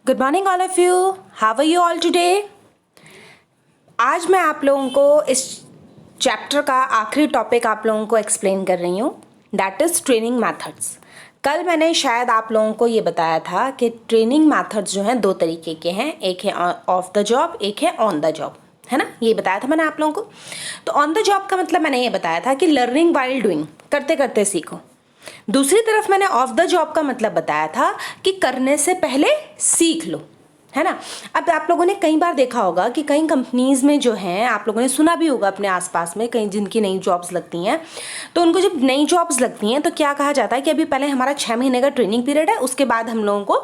Good morning all of you, how are you all today. आज मैं आप लोगों को इस चैप्टर का आखिरी टॉपिक आप लोगों को एक्सप्लेन कर रही हूँ, दैट इज़ ट्रेनिंग मैथड्स। कल मैंने शायद आप लोगों को ये बताया था कि ट्रेनिंग मैथड्स जो हैं दो तरीके के हैं, एक है ऑफ द जॉब, एक है ऑन द जॉब, है ना। ये बताया था मैंने आप लोगों को। तो ऑन द जॉब का मतलब मैंने ये बताया था कि लर्निंग वाइल डूइंग, करते करते सीखो। दूसरी तरफ मैंने ऑफ द जॉब का मतलब बताया था कि करने से पहले सीख लो, है ना। अब आप लोगों ने कई बार देखा होगा कि कई कंपनीज में जो हैं, आप लोगों ने सुना भी होगा अपने आसपास में, कहीं जिनकी नई जॉब्स लगती हैं, तो उनको जब नई जॉब्स लगती हैं तो क्या कहा जाता है कि अभी पहले हमारा 6 महीने का ट्रेनिंग पीरियड है, उसके बाद हम लोगों को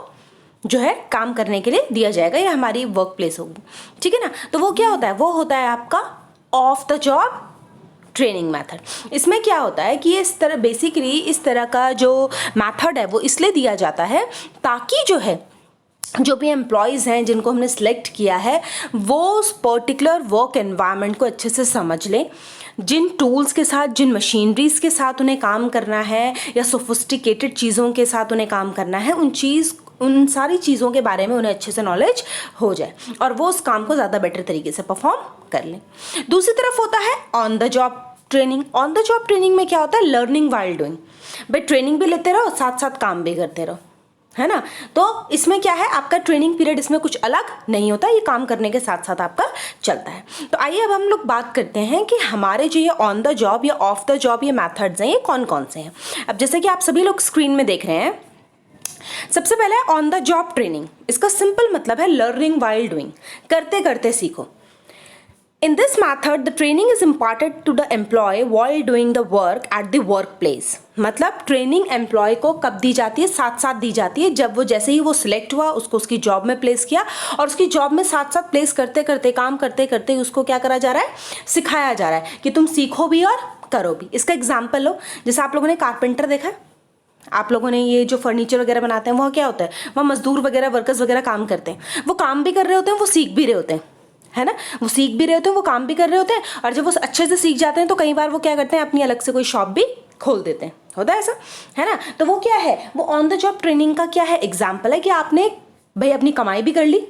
जो है काम करने के लिए दिया जाएगा या हमारी वर्क प्लेस होगी, ठीक है ना। तो वो क्या होता है, वो होता है आपका of the job training method. इसमें क्या होता है कि इस तरह बेसिकली इस तरह का जो मेथड है वो इसलिए दिया जाता है ताकि जो है जो भी एम्प्लॉयज़ हैं जिनको हमने सेलेक्ट किया है वो उस पर्टिकुलर वर्क एनवायरनमेंट को अच्छे से समझ लें, जिन टूल्स के साथ, जिन मशीनरीज के साथ उन्हें काम करना है या सोफिस्टिकेटेड चीज़ों के साथ उन्हें काम करना है, उन सारी चीज़ों के बारे में उन्हें अच्छे से नॉलेज हो जाए और वो उस काम को ज़्यादा बेटर तरीके से परफॉर्म कर लें। दूसरी तरफ होता है on the job training. On the job training में क्या होता है, लर्निंग वाइल डूइंग। भाई ट्रेनिंग भी लेते रहो, साथ साथ काम भी करते रहो, है ना। तो इसमें क्या है, आपका ट्रेनिंग पीरियड इसमें कुछ अलग नहीं होता, ये काम करने के साथ साथ आपका चलता है। तो आइए अब हम लोग बात करते हैं कि हमारे जो ये ऑन द जॉब या ऑफ द जॉब ये मैथड्स हैं ये कौन कौन से हैं। अब जैसे कि आप सभी लोग स्क्रीन में देख रहे हैं, सबसे पहले ऑन द जॉब ट्रेनिंग। इसका सिंपल मतलब है लर्निंग वाइल डूइंग, करते करते सीखो। In this method, the training is imparted to the employee while doing the work at the workplace. मतलब ट्रेनिंग एम्प्लॉय को कब दी जाती है, साथ साथ दी जाती है जब वो जैसे ही वो सिलेक्ट हुआ उसको उसकी जॉब में प्लेस किया और उसकी जॉब में साथ साथ प्लेस करते करते, काम करते करते उसको क्या करा जा रहा है, सिखाया जा रहा है कि तुम सीखो भी और करो भी। इसका एग्जाम्पल लो, जैसे आप लोगों ने कारपेंटर देखा है, आप लोगों ने ये जो फर्नीचर वगैरह बनाते हैं वहाँ क्या होता है, वहाँ मजदूर वगैरह वर्कर्स वगैरह काम करते हैं, वो काम भी कर रहे होते हैं, वो सीख भी रहे होते हैं, है ना। वो सीख भी रहे होते हैं, वो काम भी कर रहे होते हैं और जब वो अच्छे से सीख जाते हैं तो कई बार वो क्या करते हैं, अपनी अलग से कोई शॉप भी खोल देते हैं, होता है ऐसा, है ना। तो वो क्या है, वो ऑन द जॉब ट्रेनिंग का क्या है, एग्जाम्पल है कि आपने भाई अपनी कमाई भी कर ली,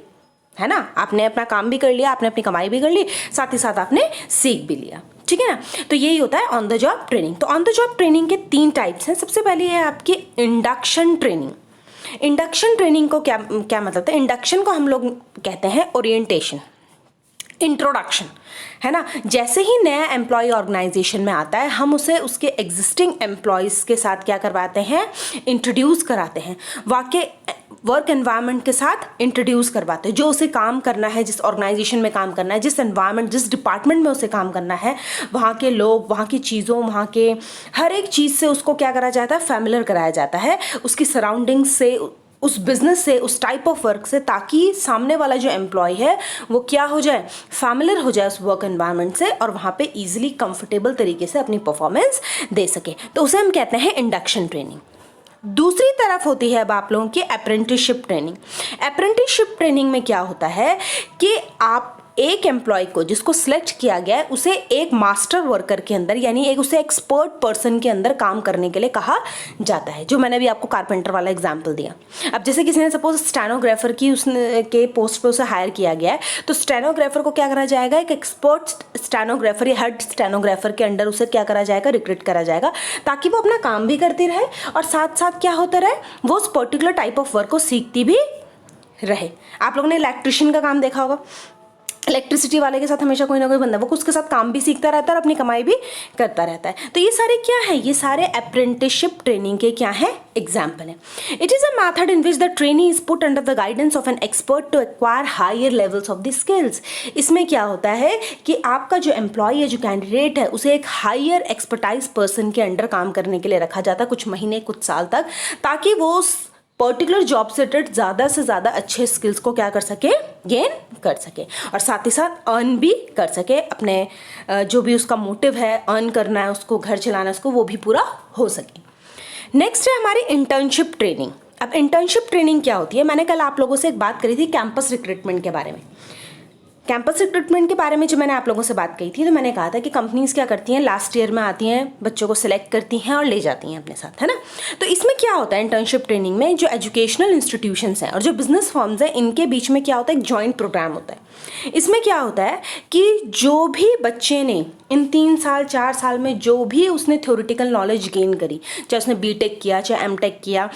है ना, आपने अपना काम भी कर लिया, आपने अपनी कमाई भी कर ली, साथ ही साथ आपने सीख भी लिया, ठीक है ना। तो यही होता है ऑन द जॉब ट्रेनिंग। तो ऑन द जॉब ट्रेनिंग के 3 टाइप्स हैं। सबसे पहले है आपकी इंडक्शन ट्रेनिंग। इंडक्शन ट्रेनिंग को क्या मतलब है, इंडक्शन को हम लोग कहते हैं ओरिएंटेशन, इंट्रोडक्शन, है ना। जैसे ही नया एम्प्लॉय ऑर्गेनाइजेशन में आता है हम उसे उसके एग्जिस्टिंग एम्प्लॉयज़ के साथ क्या करवाते हैं, इंट्रोड्यूस कराते हैं, वाकई वर्क एनवायरनमेंट के साथ इंट्रोड्यूस करवाते हैं। जो उसे काम करना है, जिस ऑर्गेनाइजेशन में काम करना है, जिस एनवायरनमेंट, जिस डिपार्टमेंट में उसे काम करना है, वहाँ के लोग, वहाँ की चीज़ों, वहाँ के हर एक चीज़ से उसको क्या करा जाता है, फैमिलियर कराया जाता है, उसकी सराउंडिंग से, उस बिज़नेस से, उस टाइप ऑफ वर्क से, ताकि सामने वाला जो एम्प्लॉय है वो क्या हो जाए, फैमिलियर हो जाए उस वर्क एनवायरनमेंट से और वहाँ पे इजीली कंफर्टेबल तरीके से अपनी परफॉर्मेंस दे सके। तो उसे हम कहते हैं इंडक्शन ट्रेनिंग। दूसरी तरफ होती है अब आप लोगों की अप्रेंटिसशिप ट्रेनिंग। अप्रेंटिसशिप ट्रेनिंग में क्या होता है कि आप एक एम्प्लॉय को जिसको सिलेक्ट किया गया है उसे एक मास्टर वर्कर के अंदर, यानी एक उसे एक्सपर्ट पर्सन के अंदर काम करने के लिए कहा जाता है, जो मैंने भी आपको कारपेंटर वाला एग्जांपल दिया। अब जैसे किसी ने सपोज स्टेनोग्राफर की उसने के पोस्ट पे उसे हायर किया गया है, तो स्टेनोग्राफर को क्या करा जाएगा, एक एक्सपर्ट स्टेनोग्राफर या हेड स्टेनोग्राफर के अंडर उसे क्या करा जाएगा, रिक्रूट करा जाएगा, ताकि वो अपना काम भी करती रहे और साथ साथ क्या होता रहे, वो उस पर्टिकुलर टाइप ऑफ वर्क को सीखती भी रहे। आप लोगों ने इलेक्ट्रिशियन का काम देखा होगा, इलेक्ट्रिसिटी वाले के साथ हमेशा कोई ना कोई बंदा वो उसके साथ काम भी सीखता रहता है और अपनी कमाई भी करता रहता है। तो ये सारे क्या है, ये सारे अप्रेंटिसशिप ट्रेनिंग के क्या है, एग्जाम्पल है। It is a method in which the trainee is put under the guidance of an expert to acquire higher levels of the skills. इसमें क्या होता है कि आपका जो एम्प्लॉय है, जो कैंडिडेट है, उसे एक हायर एक्सपर्टाइज पर्सन के अंडर काम करने के लिए रखा जाता है कुछ महीने, कुछ साल तक, ताकि वो उस पर्टिकुलर जॉब से रिलेटेड ज़्यादा से ज़्यादा अच्छे स्किल्स को क्या कर सके, गेन कर सके और साथ ही साथ अर्न भी कर सके। अपने जो भी उसका मोटिव है, अर्न करना है उसको, घर चलाना है उसको, वो भी पूरा हो सके। नेक्स्ट है हमारी इंटर्नशिप ट्रेनिंग। अब इंटर्नशिप ट्रेनिंग क्या होती है, मैंने कल आप लोगों से एक बात करी थी कैंपस रिक्रूटमेंट के बारे में। कैंपस रिक्रूटमेंट के बारे में जब मैंने आप लोगों से बात कही थी तो मैंने कहा था कि कंपनीज़ क्या करती हैं, लास्ट ईयर में आती हैं, बच्चों को सिलेक्ट करती हैं और ले जाती हैं अपने साथ, है ना। तो इसमें क्या होता है, इंटर्नशिप ट्रेनिंग में जो एजुकेशनल इंस्टीट्यूशंस हैं और जो बिजनेस फर्म्स हैं, इनके बीच में क्या होता है, एक जॉइंट प्रोग्राम होता है। इसमें क्या होता है कि जो भी बच्चे ने इन 3 साल 4 साल में जो भी उसने थ्योरेटिकल नॉलेज गेन करी, चाहे उसने बीटेक किया, चाहे एमटेक किया,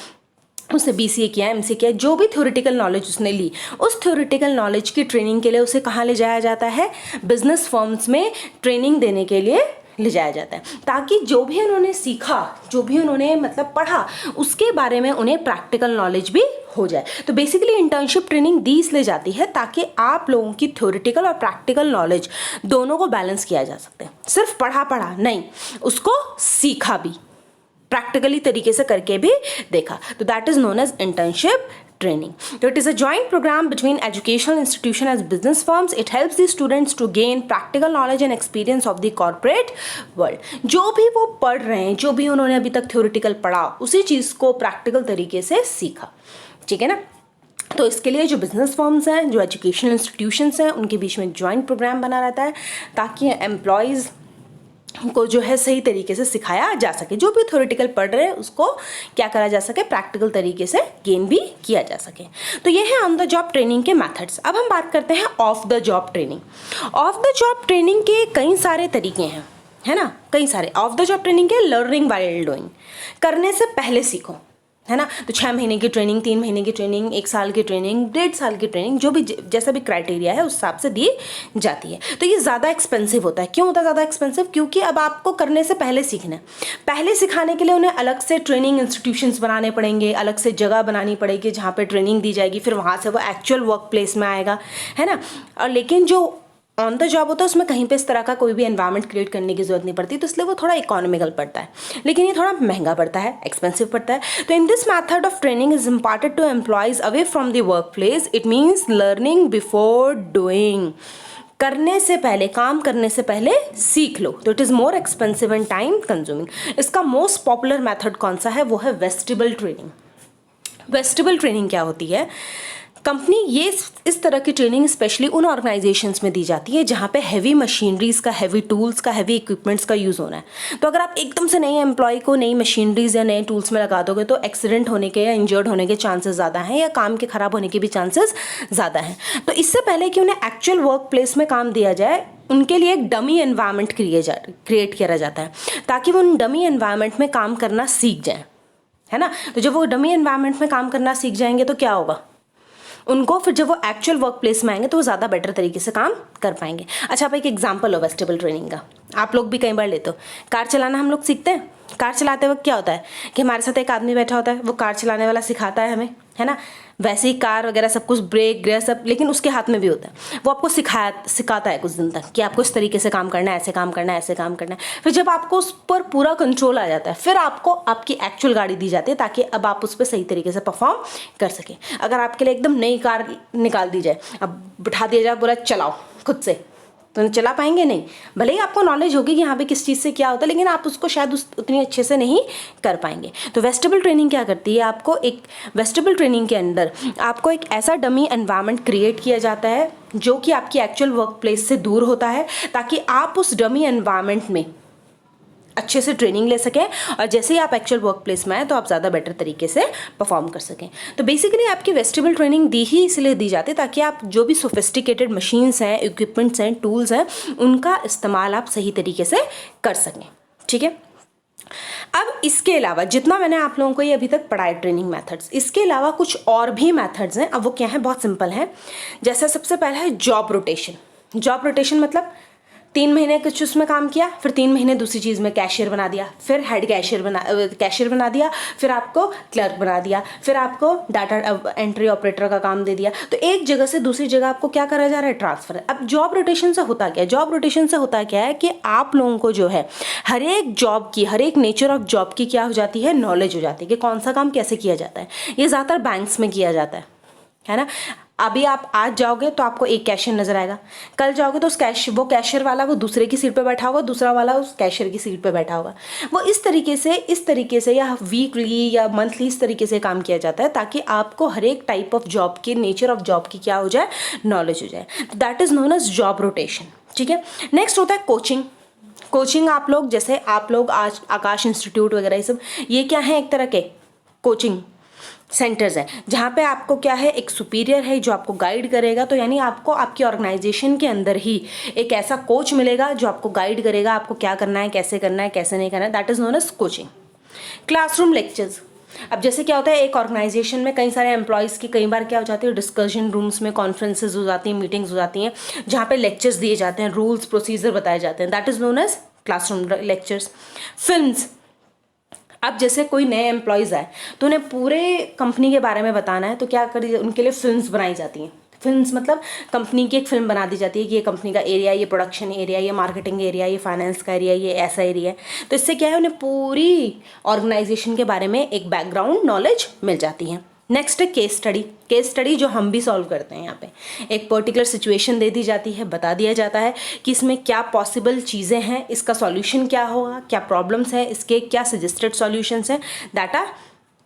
उसने BCA किया, MCA किया, जो भी थ्योरेटिकल नॉलेज उसने ली, उस थ्योरेटिकल नॉलेज की ट्रेनिंग के लिए उसे कहाँ ले जाया जाता है, बिजनेस फर्म्स में ट्रेनिंग देने के लिए ले जाया जाता है, ताकि जो भी उन्होंने सीखा, जो भी उन्होंने मतलब पढ़ा, उसके बारे में उन्हें प्रैक्टिकल नॉलेज भी हो जाए। तो बेसिकली इंटर्नशिप ट्रेनिंग दी इसलिए जाती है ताकि आप लोगों की थ्योरेटिकल और प्रैक्टिकल नॉलेज दोनों को बैलेंस किया जा सकता है। सिर्फ पढ़ा नहीं, उसको सीखा भी, प्रैक्टिकली तरीके से करके भी देखा, तो that is known as internship training. So it is a joint program between educational institution as business firms. It helps the students to gain practical knowledge and experience of the corporate world. जो भी वो पढ़ रहे हैं, जो भी उन्होंने अभी तक थ्योरेटिकल पढ़ा, उसी चीज़ को प्रैक्टिकल तरीके से सीखा, ठीक है ना। तो इसके लिए जो बिजनेस फर्म्स हैं, जो एजुकेशनल इंस्टीट्यूशंस हैं, उनके बीच में जॉइंट प्रोग्राम बना रहता है ताकि एम्प्लॉयज़ को जो है सही तरीके से सिखाया जा सके, जो भी थ्योरेटिकल पढ़ रहे हैं उसको क्या करा जा सके, प्रैक्टिकल तरीके से गेन भी किया जा सके। तो ये है ऑन द जॉब ट्रेनिंग के मेथड्स। अब हम बात करते हैं of the job training. Of the job training के कई सारे तरीके हैं, है ना, कई सारे। ऑफ द जॉब ट्रेनिंग के लर्निंग वाइल डूइंग, करने से पहले सीखो, है ना। तो 6 महीने की ट्रेनिंग, 3 महीने की ट्रेनिंग, 1 साल की ट्रेनिंग, 1.5 साल की ट्रेनिंग, जो भी जैसा भी क्राइटेरिया है उस हिसाब से दी जाती है। तो ये ज़्यादा एक्सपेंसिव होता है। क्यों होता है ज़्यादा एक्सपेंसिव? क्योंकि अब आपको करने से पहले सीखना है। पहले सिखाने के लिए उन्हें अलग से ट्रेनिंग इंस्टीट्यूशंस बनाने पड़ेंगे, अलग से जगह बनानी पड़ेगी जहाँ पर ट्रेनिंग दी जाएगी, फिर वहाँ से वो एक्चुअल वर्क प्लेस में आएगा, है ना। और लेकिन जो ऑन द जॉब होता है उसमें कहीं पे इस तरह का कोई भी एनवायरनमेंट क्रिएट करने की जरूरत नहीं पड़ती, तो इसलिए वो थोड़ा इकोनॉमिकल पड़ता है, लेकिन ये थोड़ा महंगा पड़ता है, एक्सपेंसिव पड़ता है। तो in this method of training is imparted to employees away from the work place. It means learning before doing, करने से पहले, काम करने से पहले सीख लो। तो it is more expensive and time consuming. इसका मोस्ट पॉपुलर मैथड कौन सा है? वो है वेस्टिबल ट्रेनिंग। वेस्टिबल ट्रेनिंग क्या होती है? कंपनी ये इस तरह की ट्रेनिंग स्पेशली उन ऑर्गेनाइजेशंस में दी जाती है जहाँ पे हैवी मशीनरीज का, हैवी टूल्स का, हैवी इक्विपमेंट्स का यूज़ होना है। तो अगर आप एकदम से नए एम्प्लॉय को नई मशीनरीज या नए टूल्स में लगा दोगे तो एक्सीडेंट होने के या इंजर्ड होने के चांसेस ज़्यादा हैं, या काम के ख़राब होने के भी चांसेस ज़्यादा हैं। तो इससे पहले कि उन्हें एक्चुअल वर्क प्लेस में काम दिया जाए, उनके लिए एक डमी एनवायरनमेंट क्रिएट किया जाता है ताकि वो उन डमी एनवायरनमेंट में काम करना सीख जाएँ, है ना। तो जब वो डमी एनवायरनमेंट में काम करना सीख जाएंगे तो क्या होगा, उनको फिर जब वो एक्चुअल वर्क प्लेस में आएंगे तो वो ज़्यादा बेटर तरीके से काम कर पाएंगे। अच्छा, आप एक एग्जांपल हो वेस्टिबल ट्रेनिंग का, आप लोग भी कई बार लेते हो। कार चलाना हम लोग सीखते हैं। कार चलाते वक्त क्या होता है कि हमारे साथ एक आदमी बैठा होता है, वो कार चलाने वाला सिखाता है हमें, है ना। वैसे ही कार वगैरह सब कुछ, ब्रेक गियर सब, लेकिन उसके हाथ में भी होता है। वो आपको सिखाता है कुछ दिन तक कि आपको इस तरीके से काम करना है, ऐसे काम करना है, ऐसे काम करना है। फिर जब आपको उस पर पूरा कंट्रोल आ जाता है, फिर आपको आपकी एक्चुअल गाड़ी दी जाती है ताकि अब आप उस पर सही तरीके से परफॉर्म कर सकें। अगर आपके लिए एकदम नई कार निकाल दी जाए, अब बिठा दिया जाए, बोला चलाओ खुद से, तो चला पाएंगे नहीं। भले ही आपको नॉलेज होगी कि यहाँ पे किस चीज़ से क्या होता है, लेकिन आप उसको शायद उतनी अच्छे से नहीं कर पाएंगे। तो वेस्टिबल ट्रेनिंग क्या करती है, आपको एक वेस्टिबल ट्रेनिंग के अंदर आपको एक ऐसा डमी एनवायरनमेंट क्रिएट किया जाता है जो कि आपकी एक्चुअल वर्क प्लेस से दूर होता है, ताकि आप उस डमी एनवायरनमेंट में अच्छे से ट्रेनिंग ले सकें और जैसे ही आप एक्चुअल वर्क प्लेस में आए तो आप ज़्यादा बेटर तरीके से परफॉर्म कर सकें। तो बेसिकली आपकी वेस्टिबल ट्रेनिंग दी ही इसलिए दी जाती है ताकि आप जो भी सोफिस्टिकेटेड मशीन्स हैं, इक्विपमेंट्स हैं, टूल्स हैं, उनका इस्तेमाल आप सही तरीके से कर सकें, ठीक है। अब इसके अलावा जितना मैंने आप लोगों को ये अभी तक पढ़ाया ट्रेनिंग मेथड्स, इसके अलावा कुछ और भी मेथड्स हैं। अब वो क्या है, बहुत सिंपल है। जैसे सबसे पहला है जॉब रोटेशन। जॉब रोटेशन मतलब 3 महीने कुछ उसमें काम किया, फिर 3 महीने दूसरी चीज़ में कैशियर बना दिया, फिर हेड कैशियर बना दिया, फिर आपको क्लर्क बना दिया, फिर आपको डाटा एंट्री ऑपरेटर का काम दे दिया। तो एक जगह से दूसरी जगह आपको क्या करा जा रहा है, ट्रांसफर। अब जॉब रोटेशन से होता क्या है, जॉब रोटेशन से होता क्या है कि आप लोगों को जो है हर एक जॉब की, हर एक नेचर ऑफ जॉब की क्या हो जाती है, नॉलेज हो जाती है कि कौन सा काम कैसे किया जाता है। ये ज़्यादातर बैंक्स में किया जाता है ना। अभी आप आज जाओगे तो आपको एक कैशियर नजर आएगा, कल जाओगे तो वो कैशियर वाला वो दूसरे की सीट पे बैठा होगा, दूसरा वाला उस कैशियर की सीट पे बैठा होगा। वो इस तरीके से या वीकली या मंथली इस तरीके से काम किया जाता है ताकि आपको हर एक टाइप ऑफ जॉब की, नेचर ऑफ जॉब की क्या हो जाए, नॉलेज हो जाए। That is known as job rotation. ठीक है, नेक्स्ट होता है कोचिंग। कोचिंग आप लोग, जैसे आप लोग आज आकाश इंस्टीट्यूट वगैरह ये सब, ये क्या है, एक तरह के कोचिंग सेंटर्स हैं जहाँ पे आपको क्या है, एक सुपीरियर है जो आपको गाइड करेगा। तो यानी आपको आपकी ऑर्गेनाइजेशन के अंदर ही एक ऐसा कोच मिलेगा जो आपको गाइड करेगा, आपको क्या करना है, कैसे करना है, कैसे नहीं करना है। That is known as coaching. Classroom lectures, अब जैसे क्या होता है, एक ऑर्गेनाइजेशन में कई सारे एम्प्लॉयज़ की कई बार क्या हो जाती है, डिस्कशन रूम्स में कॉन्फ्रेंसेज हो जाती हैं, मीटिंग्स हो जाती हैं जहाँ पे लेक्चर्स दिए जाते हैं, रूल्स प्रोसीजर बताए जाते हैं। That is known as classroom lectures. Films, अब जैसे कोई नए एम्प्लॉयज़ आए तो उन्हें पूरे कंपनी के बारे में बताना है, तो क्या करी, उनके लिए फिल्म्स बनाई जाती हैं। फिल्म्स मतलब कंपनी की एक फिल्म बना दी जाती है कि ये कंपनी का एरिया, ये प्रोडक्शन एरिया, ये मार्केटिंग एरिया, ये फाइनेंस का एरिया, ये ऐसा एरिया है। तो इससे क्या है, उन्हें पूरी ऑर्गेनाइजेशन के बारे में एक बैकग्राउंड नॉलेज मिल जाती है। नेक्स्ट है केस स्टडी। केस स्टडी जो हम भी सॉल्व करते हैं, यहाँ पे एक पर्टिकुलर सिचुएशन दे दी जाती है, बता दिया जाता है कि इसमें क्या पॉसिबल चीज़ें हैं, इसका सॉल्यूशन क्या होगा, क्या प्रॉब्लम्स हैं, इसके क्या सजेस्टेड सॉल्यूशंस हैं। That are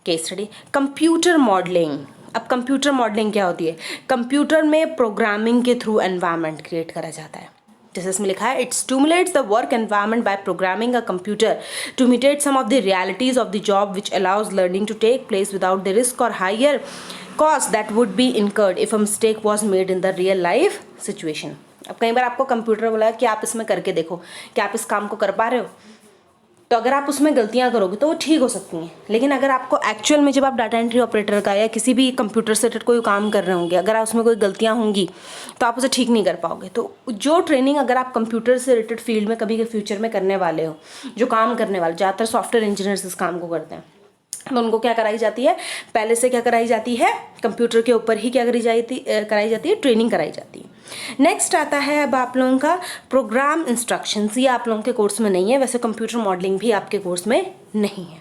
case study. Computer modelling, अब कंप्यूटर मॉडलिंग क्या होती है, कंप्यूटर में प्रोग्रामिंग के थ्रू एनवायरनमेंट क्रिएट करा जाता है। जैसे इसमें लिखा है, it stimulates the work environment by programming a computer to imitate some of the realities of the job, which allows learning to take place without the risk or higher cost that would be incurred if a mistake was made in the real life situation। अब कई बार आपको computer बोला कि आप इसमें करके देखो कि आप इस काम को कर पा रहे हो, तो अगर आप उसमें गलतियां करोगे तो वो ठीक हो सकती हैं, लेकिन अगर आपको एक्चुअल में जब आप डाटा एंट्री ऑपरेटर का या किसी भी कंप्यूटर से रिलेटेड कोई काम कर रहे होंगे, अगर आप उसमें कोई गलतियां होंगी तो आप उसे ठीक नहीं कर पाओगे। तो जो ट्रेनिंग अगर आप कंप्यूटर से रिलेटेड फील्ड में कभी के फ्यूचर में करने वाले हो, जो काम करने वाले, ज़्यादातर सॉफ्टवेयर इंजीनियर्स इस काम को करते हैं, तो उनको क्या कराई जाती है, पहले से क्या कराई जाती है, कंप्यूटर के ऊपर ही क्या कराई जाती है, ट्रेनिंग कराई जाती है। नेक्स्ट आता है अब आप लोगों का प्रोग्राम इंस्ट्रक्शंस। ये आप लोगों के कोर्स में नहीं है, वैसे कंप्यूटर मॉडलिंग भी आपके कोर्स में नहीं है।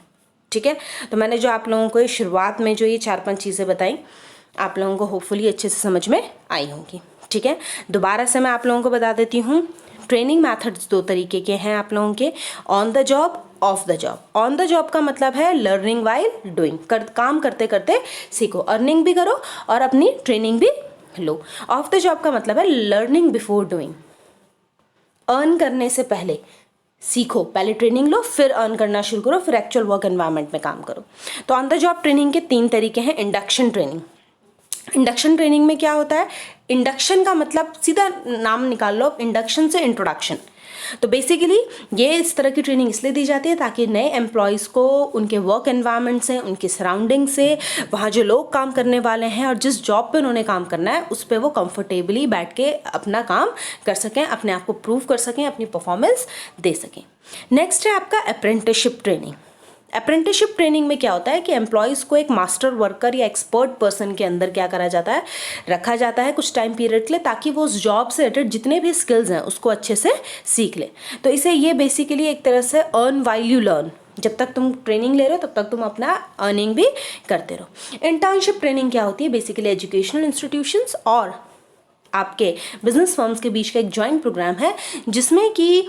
ठीक है, तो मैंने जो आप लोगों को शुरुआत में जो ये 4-5 चीज़ें बताई, आप लोगों को होपफुली अच्छे से समझ में आई होंगी। ठीक है, दोबारा से मैं आप लोगों को बता देती हूँ, ट्रेनिंग मेथड्स 2 तरीके के हैं आप लोगों के, on the job, of the job. On the job का मतलब है लर्निंग वाइल डूइंग, काम करते करते सीखो, अर्निंग भी करो और अपनी ट्रेनिंग भी लो। ऑफ द जॉब का मतलब है लर्निंग बिफोर डूइंग, अर्न करने से पहले सीखो, पहले ट्रेनिंग लो, फिर अर्न करना शुरू करो, फिर एक्चुअल वर्क एनवायरनमेंट में काम करो। तो ऑन द जॉब ट्रेनिंग के 3 तरीके हैं। इंडक्शन ट्रेनिंग, इंडक्शन ट्रेनिंग में क्या होता है, इंडक्शन का मतलब सीधा नाम निकाल लो, इंडक्शन से इंट्रोडक्शन। तो बेसिकली ये इस तरह की ट्रेनिंग इसलिए दी जाती है ताकि नए एम्प्लॉयज़ को उनके वर्क एनवायरनमेंट से, उनकी सराउंडिंग से, वहाँ जो लोग काम करने वाले हैं और जिस जॉब पे उन्होंने काम करना है उस पर वो कंफर्टेबली बैठ के अपना काम कर सकें, अपने आप को प्रूव कर सकें, अपनी परफॉर्मेंस दे सकें। नेक्स्ट है आपका अप्रेंटिसशिप ट्रेनिंग। अप्रेंटिसशिप ट्रेनिंग में क्या होता है कि एम्प्लॉयज़ को एक मास्टर वर्कर या एक्सपर्ट पर्सन के अंदर क्या करा जाता है, रखा जाता है कुछ टाइम पीरियड के लिए, ताकि वो उस जॉब से रिलेटेड जितने भी स्किल्स हैं उसको अच्छे से सीख ले। तो इसे ये बेसिकली एक तरह से अर्न वाइल यू लर्न, जब तक तुम ट्रेनिंग ले रहे हो तब तक तुम अपना अर्निंग भी करते रहो। इंटर्नशिप ट्रेनिंग क्या होती है, बेसिकली एजुकेशनल इंस्टीट्यूशंस और आपके बिजनेस फर्म्स के बीच का एक जॉइंट प्रोग्राम है जिसमें कि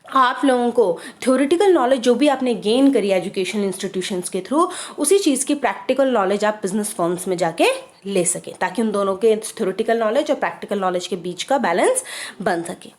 आप लोगों को थ्योरेटिकल नॉलेज जो भी आपने गेन करी एजुकेशनल इंस्टीट्यूशंस के थ्रू, उसी चीज़ की प्रैक्टिकल नॉलेज आप बिजनेस फर्म्स में जाके ले सकें, ताकि उन दोनों के थ्योरेटिकल नॉलेज और प्रैक्टिकल नॉलेज के बीच का बैलेंस बन सके।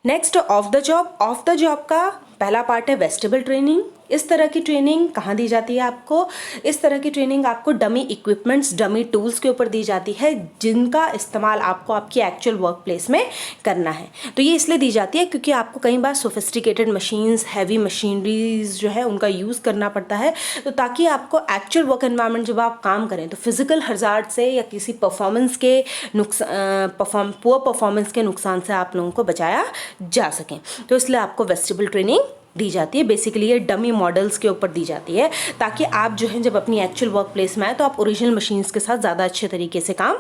Next of the job. Of the job का पहला पार्ट है वेस्टिबल ट्रेनिंग। इस तरह की ट्रेनिंग कहाँ दी जाती है आपको, इस तरह की ट्रेनिंग आपको डमी इक्विपमेंट्स, डमी टूल्स के ऊपर दी जाती है जिनका इस्तेमाल आपको आपकी एक्चुअल वर्क प्लेस में करना है। तो ये इसलिए दी जाती है क्योंकि आपको कई बार सोफिस्टिकेटेड मशीन्स, हैवी मशीनरीज जो है उनका यूज़ करना पड़ता है, तो ताकि आपको एक्चुअल वर्क एनवायरनमेंट जब आप काम करें तो फिजिकल हजार्ड से या किसी परफॉर्मेंस के पुअर परफॉर्मेंस के नुकसान से आप लोगों को बचाया जा सकें। तो इसलिए आपको वेस्टिबल ट्रेनिंग दी जाती है। बेसिकली ये डमी मॉडल्स के ऊपर दी जाती है ताकि आप जो है जब अपनी एक्चुअल वर्क प्लेस में आए तो आप ओरिजिनल मशीन्स के साथ ज़्यादा अच्छे तरीके से काम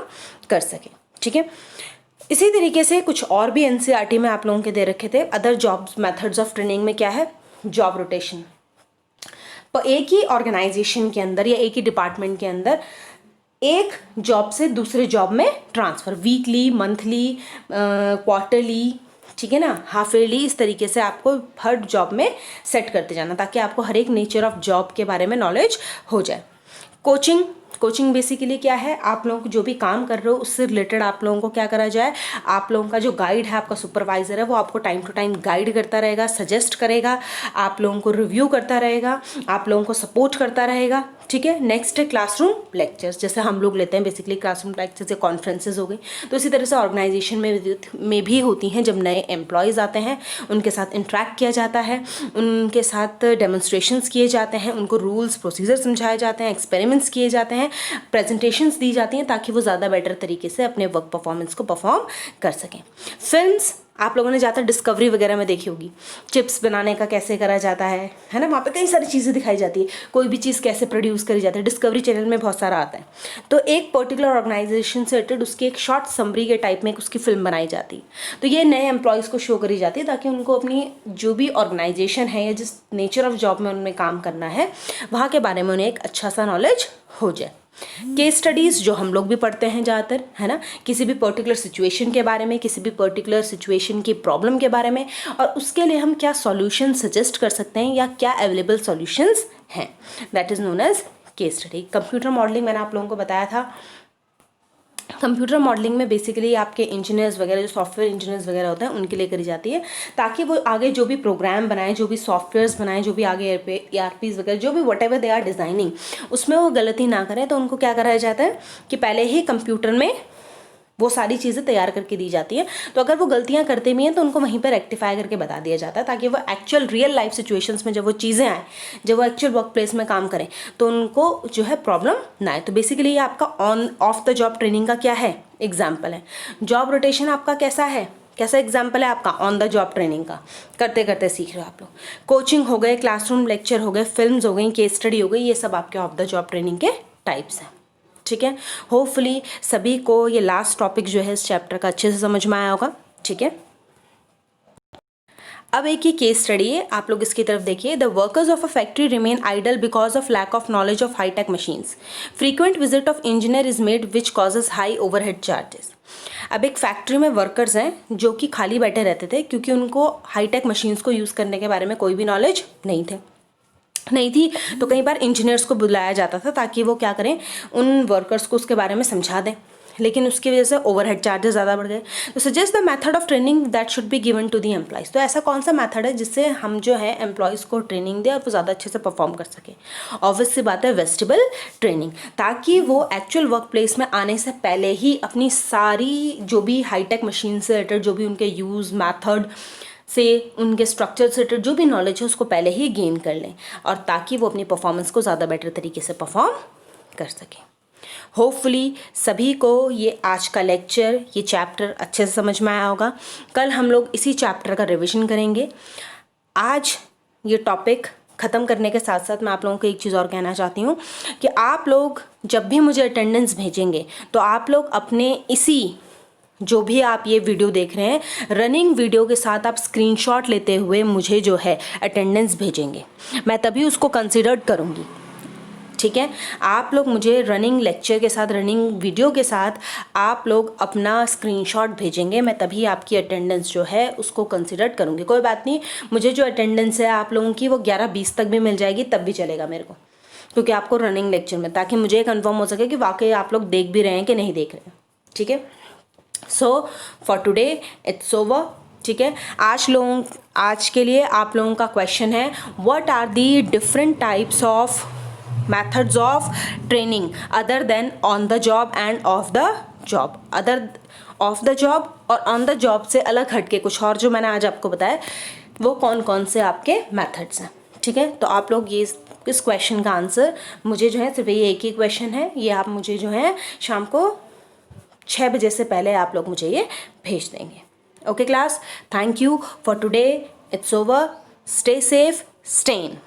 कर सकें। ठीक है, इसी तरीके से कुछ और भी एनसीईआरटी में आप लोगों के दे रखे थे। Other jobs methods of training में क्या है, जॉब रोटेशन। तो एक ही ऑर्गेनाइजेशन के अंदर या एक ही डिपार्टमेंट के अंदर एक जॉब से दूसरे जॉब में ट्रांसफ़र, वीकली, मंथली, क्वार्टरली, ठीक है ना, हाफ ईयरली, इस तरीके से आपको हर जॉब में सेट करते जाना ताकि आपको हर एक नेचर ऑफ जॉब के बारे में नॉलेज हो जाए। कोचिंग बेसिकली क्या है, आप लोग जो भी काम कर रहे हो उससे रिलेटेड आप लोगों को क्या करा जाए, आप लोगों का जो गाइड है, आपका सुपरवाइज़र है, वो आपको टाइम टू टाइम गाइड करता रहेगा, सजेस्ट करेगा, आप लोगों को रिव्यू करता रहेगा, आप लोगों को सपोर्ट करता रहेगा, ठीक है। नेक्स्ट है क्लासरूम लेक्चर्स, जैसे हम लोग लेते हैं बेसिकली क्लासरूम लेक्चर्स या कॉन्फ्रेंसेज हो गई, तो इसी तरह से ऑर्गेनाइजेशन में भी होती हैं। जब नए एम्प्लॉयज़ आते हैं उनके साथ इंटरेक्ट किया जाता है, उनके साथ डेमोन्स्ट्रेशंस किए जाते हैं, उनको रूल्स प्रोसीजर समझाए जाते हैं, एक्सपेरिमेंट्स किए जाते हैं, प्रेजेंटेशंस दी जाती हैं ताकि वो ज़्यादा बेटर तरीके से अपने वर्क परफॉर्मेंस को परफॉर्म कर सकें। फिल्म्स आप लोगों ने ज़्यादा डिस्कवरी वगैरह में देखी होगी, चिप्स बनाने का कैसे करा जाता है ना, वहाँ पे कई सारी चीज़ें दिखाई जाती है, कोई भी चीज़ कैसे प्रोड्यूस करी जाती है, डिस्कवरी चैनल में बहुत सारा आता है। तो एक पर्टिकुलर ऑर्गेनाइजेशन से रिलेटेड उसकी एक शॉर्ट समरी के टाइप में उसकी फिल्म बनाई जाती है, तो ये नए एम्प्लॉयज़ को शो करी जाती है ताकि उनको अपनी जो भी ऑर्गेनाइजेशन है या जिस नेचर ऑफ जॉब में उनमें काम करना है वहाँ के बारे में उन्हें एक अच्छा सा नॉलेज हो जाए। केस स्टडीज़ जो हम लोग भी पढ़ते हैं ज़्यादातर, है ना, किसी भी पर्टिकुलर सिचुएशन के बारे में, किसी भी पर्टिकुलर सिचुएशन की प्रॉब्लम के बारे में, और उसके लिए हम क्या सॉल्यूशन सजेस्ट कर सकते हैं या क्या अवेलेबल सॉल्यूशंस हैं, that is known as case study. Computer modelling मैंने आप लोगों को बताया था। कंप्यूटर मॉडलिंग में बेसिकली आपके इंजीनियर्स वगैरह, जो सॉफ्टवेयर इंजीनियर्स वगैरह होते हैं, उनके लिए करी जाती है ताकि वो आगे जो भी प्रोग्राम बनाएं, जो भी सॉफ्टवेयर्स बनाएं, जो भी आगे ERPs वगैरह, जो भी whatever they are designing, उसमें वो गलती ना करें। तो उनको क्या कराया जाता है कि पहले ही कंप्यूटर में वो सारी चीज़ें तैयार करके दी जाती है, तो अगर वो गलतियाँ करते भी हैं तो उनको वहीं पर रेक्टिफाई करके बता दिया जाता है ताकि वो एक्चुअल रियल लाइफ सिचुएशंस में जब वो चीज़ें आएँ, जब वो एक्चुअल वर्क प्लेस में काम करें तो उनको जो है प्रॉब्लम ना आए। तो बेसिकली ये आपका on off the job training का क्या है, एग्जाम्पल है। जॉब रोटेशन आपका कैसा है, कैसा एग्जाम्पल है आपका ऑन द जॉब ट्रेनिंग का, करते करते सीख रहे हो आप लोग। कोचिंग हो गए, क्लासरूम लेक्चर हो गए, फिल्म्स हो गई, केस स्टडी हो गई, ये सब आपके ऑफ द जॉब ट्रेनिंग के टाइप्स हैं, ठीक है। होपफुली सभी को ये लास्ट टॉपिक जो है इस चैप्टर का अच्छे से समझ में आया होगा, ठीक है। अब एक ये केस स्टडी है, आप लोग इसकी तरफ देखिए। The workers of a factory remain idle because of lack of knowledge of high tech machines. Frequent visit of engineer is made which causes high overhead charges. अब एक फैक्ट्री में वर्कर्स हैं जो कि खाली बैठे रहते थे क्योंकि उनको हाईटेक मशीन्स को यूज़ करने के बारे में कोई भी नॉलेज नहीं थी, तो कई बार इंजीनियर्स को बुलाया जाता था ताकि वो क्या करें, उन वर्कर्स को उसके बारे में समझा दें, लेकिन उसकी वजह से ओवरहेड चार्जेस ज़्यादा बढ़ गए। तो suggest the method of training that should be given to the employees. तो ऐसा कौन सा मेथड है जिससे हम जो है एम्प्लॉयज़ को ट्रेनिंग दें और वो ज़्यादा अच्छे से परफॉर्म कर सकें। ऑब्वियस सी बात है वेस्टिबल ट्रेनिंग, ताकि वो एक्चुअल वर्क प्लेस में आने से पहले ही अपनी सारी जो भी हाईटेक मशीन से रिलेटेड जो भी उनके यूज़ मैथड से, उनके स्ट्रक्चर से रिलेटेड जो भी नॉलेज है उसको पहले ही गेन कर लें, और ताकि वो अपनी परफॉर्मेंस को ज़्यादा बेटर तरीके से परफॉर्म कर सकें। होपफुली सभी को ये आज का लेक्चर, ये चैप्टर अच्छे से समझ में आया होगा। कल हम लोग इसी चैप्टर का रिवीजन करेंगे। आज ये टॉपिक ख़त्म करने के साथ साथ मैं आप लोगों को एक चीज़ और कहना चाहती हूँ कि आप लोग जब भी मुझे अटेंडेंस भेजेंगे तो आप लोग अपने इसी जो भी आप ये वीडियो देख रहे हैं रनिंग वीडियो के साथ आप स्क्रीनशॉट लेते हुए मुझे जो है अटेंडेंस भेजेंगे, मैं तभी उसको कंसिडर्ड करूँगी, ठीक है। आप लोग मुझे रनिंग लेक्चर के साथ, रनिंग वीडियो के साथ आप लोग अपना स्क्रीनशॉट भेजेंगे, मैं तभी आपकी अटेंडेंस जो है उसको कंसिडर करूँगी। कोई बात नहीं, मुझे जो अटेंडेंस है आप लोगों की वो 11:20 तक भी मिल जाएगी, तब भी चलेगा मेरे को, क्योंकि आपको रनिंग लेक्चर में, ताकि मुझे कंफर्म हो सके कि वाकई आप लोग देख भी रहे हैं कि नहीं देख रहे हैं, ठीक है। So for today it's over, ठीक है। आज के लिए आप लोगों का क्वेश्चन है, what are the different types of methods of training other than on the job and off the job। Other of the job और ऑन द जॉब से अलग हटके कुछ और जो मैंने आज आपको बताया वो कौन कौन से आपके मेथड्स हैं, ठीक है। तो आप लोग ये इस क्वेश्चन का आंसर मुझे जो है, सिर्फ ये एक ही क्वेश्चन है, ये आप मुझे जो है शाम को 6 बजे से पहले आप लोग मुझे ये भेज देंगे। Okay class, thank you for today, it's over, stay safe, stay in.